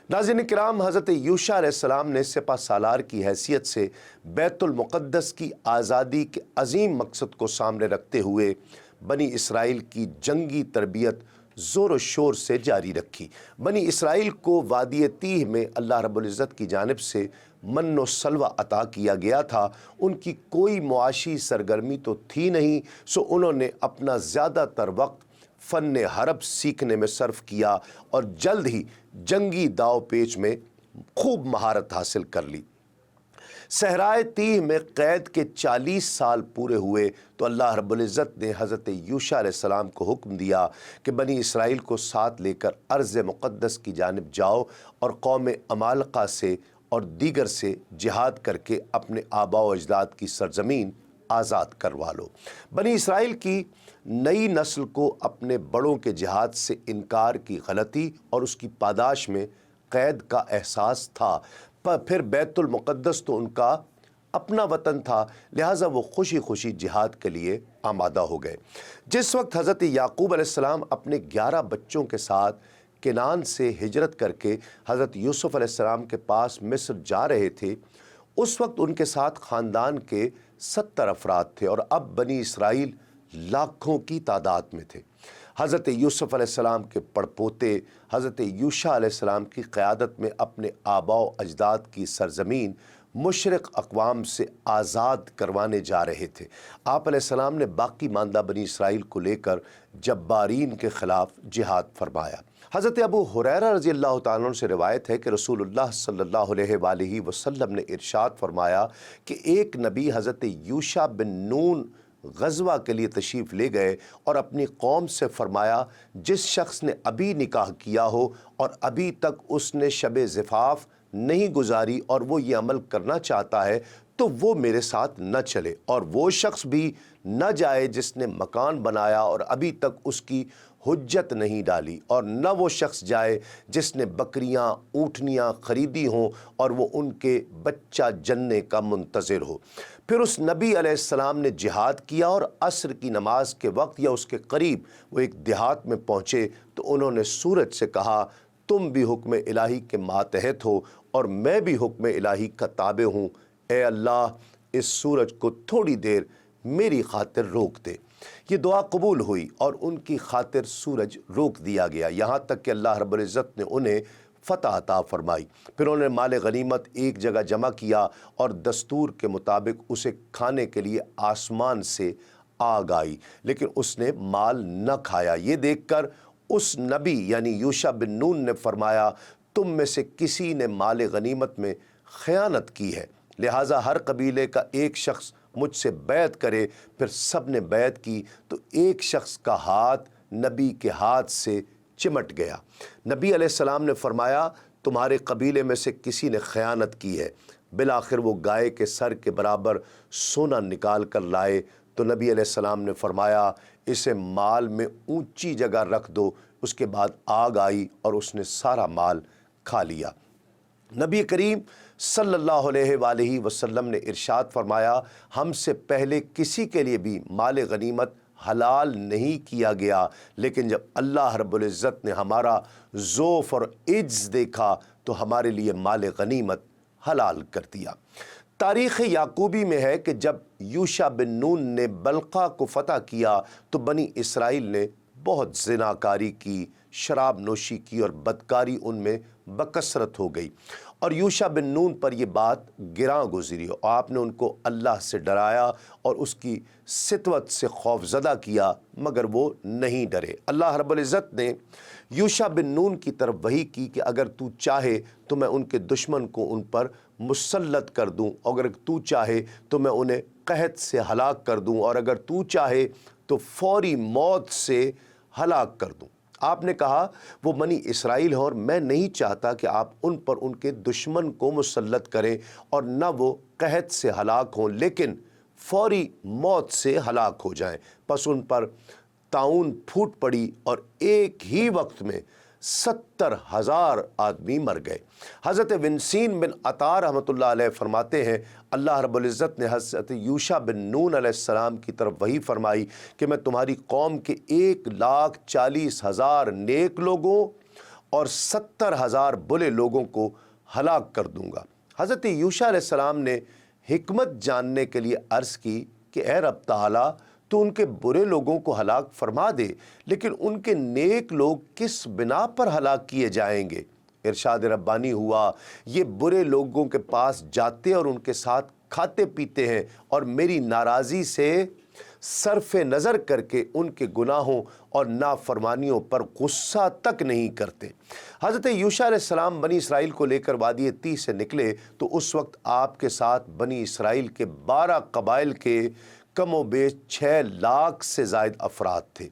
नाज़रीन किराम, हज़रत यूशा अलैहिस्सलाम ने सिपा सालार की हैसियत से बैतुल मुक़द्दस की आज़ादी के अजीम मकसद को सामने रखते हुए बनी इसराइल की जंगी तरबियत ज़ोर व शोर से जारी रखी। बनी इसराइल को वादी तीह में अल्लाह रब्बुल इज़्ज़त की जानिब से मन्नो सलवा अता किया गया था। उनकी कोई मुआशी सरगर्मी तो थी नहीं, सो उन्होंने अपना ज़्यादातर वक्त फ़न हरब सीखने में सर्फ किया और जल्द ही जंगी दाव पेच में खूब महारत हासिल कर ली। सहराए तीह में क़ैद के 40 साल पूरे हुए तो अल्लाह रब्बुल इज़्ज़त ने हज़रत यूशा अलैहिस्सलाम को हुक्म दिया कि बनी इसराइल को साथ लेकर अर्ज़ मुक़द्दस की जानिब जाओ और कौम अमालका से और दीगर से जिहाद करके अपने आबा व अजदाद की सरज़मीन आज़ाद करवा लो। बनी इसराइल की नई नस्ल को अपने बड़ों के जिहाद से इनकार की गलती और उसकी पादाश में क़ैद का एहसास था, पर फिर बैतुल मुक़द्दस तो उनका अपना वतन था, लिहाजा वो खुशी खुशी जिहाद के लिए आमादा हो गए। जिस वक्त हज़रत याकूब अलैहिस्सलाम अपने 11 बच्चों के साथ केनान से हिजरत करके हज़रत यूसुफ़ अलैहिस्सलाम के पास मिस्र जा रहे थे, उस वक्त उनके साथ ख़ानदान के 70 अफराद थे और अब बनी इसराइल लाखों की तादाद में थे। हज़रत यूसुफ़ अलैहिस्सलाम के पड़पोते हज़रत यूशा अलैहिस्सलाम की क़यादत में अपने आबा व अजदाद की सरज़मीन मुशरिक़ अक़वाम से आज़ाद करवाने जा रहे थे। आप अलैहिस्सलाम ने बाकी मानदा बनी इसराइल को लेकर जब्बारीन के ख़िलाफ़ जिहाद फरमाया। हज़रत अबू हुरैरा रज़ी अल्लाह तआला अन्हु से रिवायत है कि रसूलुल्लाह सल्लल्लाहु अलैहि वसल्लम ने इरशाद फरमाया कि एक नबी हज़रत यूशा बिन नून ग़ज़वा के लिए तशरीफ़ ले गए और अपनी कौम से फ़रमाया, जिस शख्स ने अभी निकाह किया हो और अभी तक उसने शब ज़िफ़ाफ़ नहीं गुजारी और वो ये अमल करना चाहता है तो वो मेरे साथ न चले, और वो शख्स भी न जाए जिसने मकान बनाया और अभी तक उसकी हुज्जत नहीं डाली, और न वो शख्स जाए जिसने बकरियां ऊँटनियाँ ख़रीदी हों और वो उनके बच्चा जन्ने का मुंतज़िर हो। फिर उस नबी अलैहिस्सलाम ने जिहाद किया और असर की नमाज के वक्त या उसके करीब वो एक देहात में पहुँचे तो उन्होंने सूरज से कहा, तुम भी हुक्म इलाही के मातहत हो और मैं भी हुक्म इलाही का ताबे हूँ। ए अल्लाह, इस सूरज को थोड़ी देर मेरी खातिर रोक दे। ये दुआ कबूल हुई और उनकी खातिर सूरज रोक दिया गया, यहाँ तक कि अल्लाह रब्बुल इज़्ज़त ने उन्हें फ़तह अता फरमाई। फिर उन्होंने माल गनीमत एक जगह जमा किया और दस्तूर के मुताबिक उसे खाने के लिए आसमान से आग आई, लेकिन उसने माल न खाया। ये देखकर उस नबी यानी यूशा बिन नून ने फरमाया, तुम में से किसी ने माल गनीमत में ख़यानत की है, लिहाजा हर कबीले का एक शख्स मुझसे बैत करे। फिर सब ने बैत की तो एक शख्स का हाथ नबी के हाथ से चिमट गया। नबी अलैहिस्सलाम ने फरमाया, तुम्हारे कबीले में से किसी ने ख़यानत की है। बिलाखिर वो गाय के सर के बराबर सोना निकाल कर लाए तो नबी अलैहिस्सलाम ने फरमाया, इसे माल में ऊंची जगह रख दो। उसके बाद आग आई और उसने सारा माल खा लिया। नबी करीम सल्लल्लाहु अलैहि वसल्लम ने इरशाद फरमाया, हमसे पहले किसी के लिए भी माल गनीमत हलाल नहीं किया गया, लेकिन जब अल्लाह रब्बुल इज़्ज़त ने हमारा ज़ौफ़ और इज्ज़ देखा तो हमारे लिए माल गनीमत हलाल कर दिया। तारीख़ याकूबी में है कि जब यूशा बिन नून ने बल्क़ा को फ़तह किया तो बनी इसराइल ने बहुत ज़िनाकारी की, शराब नोशी की और बदकारी उनमें बकसरत हो गई, और यूशा बिन नून पर यह बात गिरां गुज़री और आपने उनको अल्लाह से डराया और उसकी सितवत से खौफज़दा किया, मगर वो नहीं डरे। अल्लाह रब्बुल इज़्ज़त ने यूशा बिन नून की तरफ वही की कि अगर तू चाहे तो मैं उनके दुश्मन को उन पर मुसल्लत कर दूँ, अगर तू चाहे तो मैं उन्हें कहत से हलाक कर दूँ, और अगर तू चाहे तो फौरी मौत से हलाक कर दूँ। आपने कहा वो बनी इसराइल हैं और मैं नहीं चाहता कि आप उन पर उनके दुश्मन को मुसल्लत करें और न वो कहत से हलाक हों, लेकिन फौरी मौत से हलाक हो जाएं। बस उन पर ताउन फूट पड़ी और एक ही वक्त में 70,000 आदमी मर गए। हज़रत विंसीन बिन अता रहमतुल्लाह अलैह फरमाते हैं, अल्लाह रब्बुल इज़्ज़त ने हज़रत यूशा बिन नून अलैहिस्सलाम की तरफ वही फरमाई कि मैं तुम्हारी कौम के 1,40,000 नेक लोगों اور 70,000 بلے لوگوں کو ہلاک کر دوں گا۔ حضرت یوشع علیہ السلام نے حکمت جاننے کے لیے عرض کی کہ اے رب تعالیٰ تو ان کے برے لوگوں کو ہلاک فرما دے، لیکن ان کے نیک لوگ کس بنا پر ہلاک کیے جائیں گے؟ ارشاد ربانی ہوا، یہ برے لوگوں کے پاس جاتے اور ان کے ساتھ کھاتے پیتے ہیں اور میری ناراضی سے صرف نظر کر کے ان کے گناہوں اور نافرمانیوں پر غصہ تک نہیں کرتے۔ حضرت یوشع علیہ السلام بنی اسرائیل کو لے کر وادی طی سے نکلے تو اس وقت آپ کے ساتھ بنی اسرائیل کے 12 قبائل کے کم و بیش 6 لاکھ سے زائد افراد تھے۔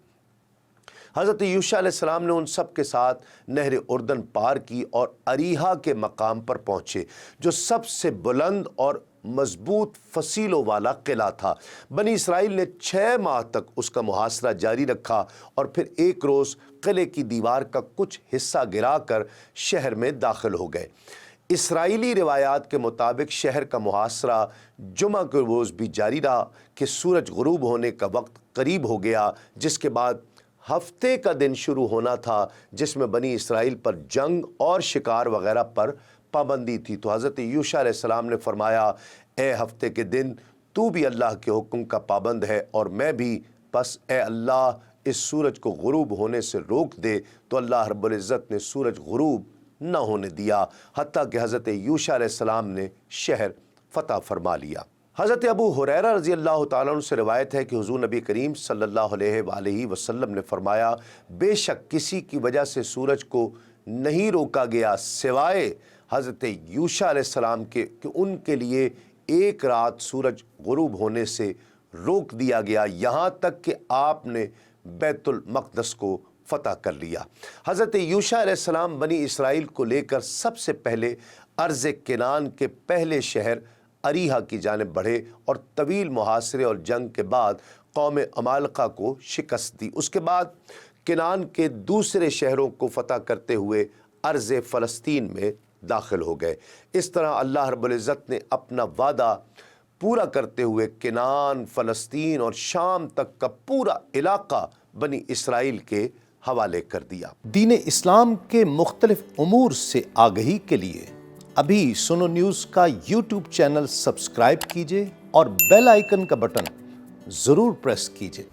حضرت یوشع علیہ السلام نے ان سب کے ساتھ نہر اردن پار کی اور اریحا کے مقام پر پہنچے، جو سب سے بلند اور مضبوط فصیلوں والا قلعہ تھا۔ بنی اسرائیل نے 6 ماہ تک اس کا محاصرہ جاری رکھا اور پھر ایک روز قلعے کی دیوار کا کچھ حصہ گرا کر شہر میں داخل ہو گئے۔ اسرائیلی روایات کے مطابق شہر کا محاصرہ جمعہ کے روز بھی جاری رہا کہ سورج غروب ہونے کا وقت قریب ہو گیا، جس کے بعد ہفتے کا دن شروع ہونا تھا، جس میں بنی اسرائیل پر جنگ اور شکار وغیرہ پر پابندی تھی۔ تو حضرت یوشع علیہ السلام نے فرمایا، اے ہفتے کے دن تو بھی اللہ کے حکم کا پابند ہے اور میں بھی، پس اے اللہ اس سورج کو غروب ہونے سے روک دے۔ تو اللہ رب العزت نے سورج غروب نہ ہونے دیا، حتیٰ کہ حضرت یوشع علیہ السلام نے شہر فتح فرما لیا۔ حضرت ابو ہریرہ رضی اللہ تعالیٰ عنہ سے روایت ہے کہ حضور نبی کریم صلی اللہ علیہ وآلہ وسلم نے فرمایا، بے شک کسی کی وجہ سے سورج کو نہیں روکا گیا سوائے حضرت یوشع علیہ السلام کے کہ ان کے لیے ایک رات سورج غروب ہونے سے روک دیا گیا، یہاں تک کہ آپ نے بیت المقدس کو فتح کر لیا۔ حضرت یوشع علیہ السلام بنی اسرائیل کو لے کر سب سے پہلے ارض کنعان کے پہلے شہر اریحا کی جانب بڑھے اور طویل محاصرے اور جنگ کے بعد قوم عمالقہ کو شکست دی۔ اس کے بعد کنعان کے دوسرے شہروں کو فتح کرتے ہوئے ارض فلسطین میں داخل ہو گئے۔ اس طرح اللہ رب العزت نے اپنا وعدہ پورا کرتے ہوئے کنعان، فلسطین اور شام تک کا پورا علاقہ بنی اسرائیل کے حوالے کر دیا۔ دین اسلام کے مختلف امور سے آگہی کے لیے ابھی سنو نیوز کا یوٹیوب چینل سبسکرائب کیجئے اور بیل آئیکن کا بٹن ضرور پریس کیجئے۔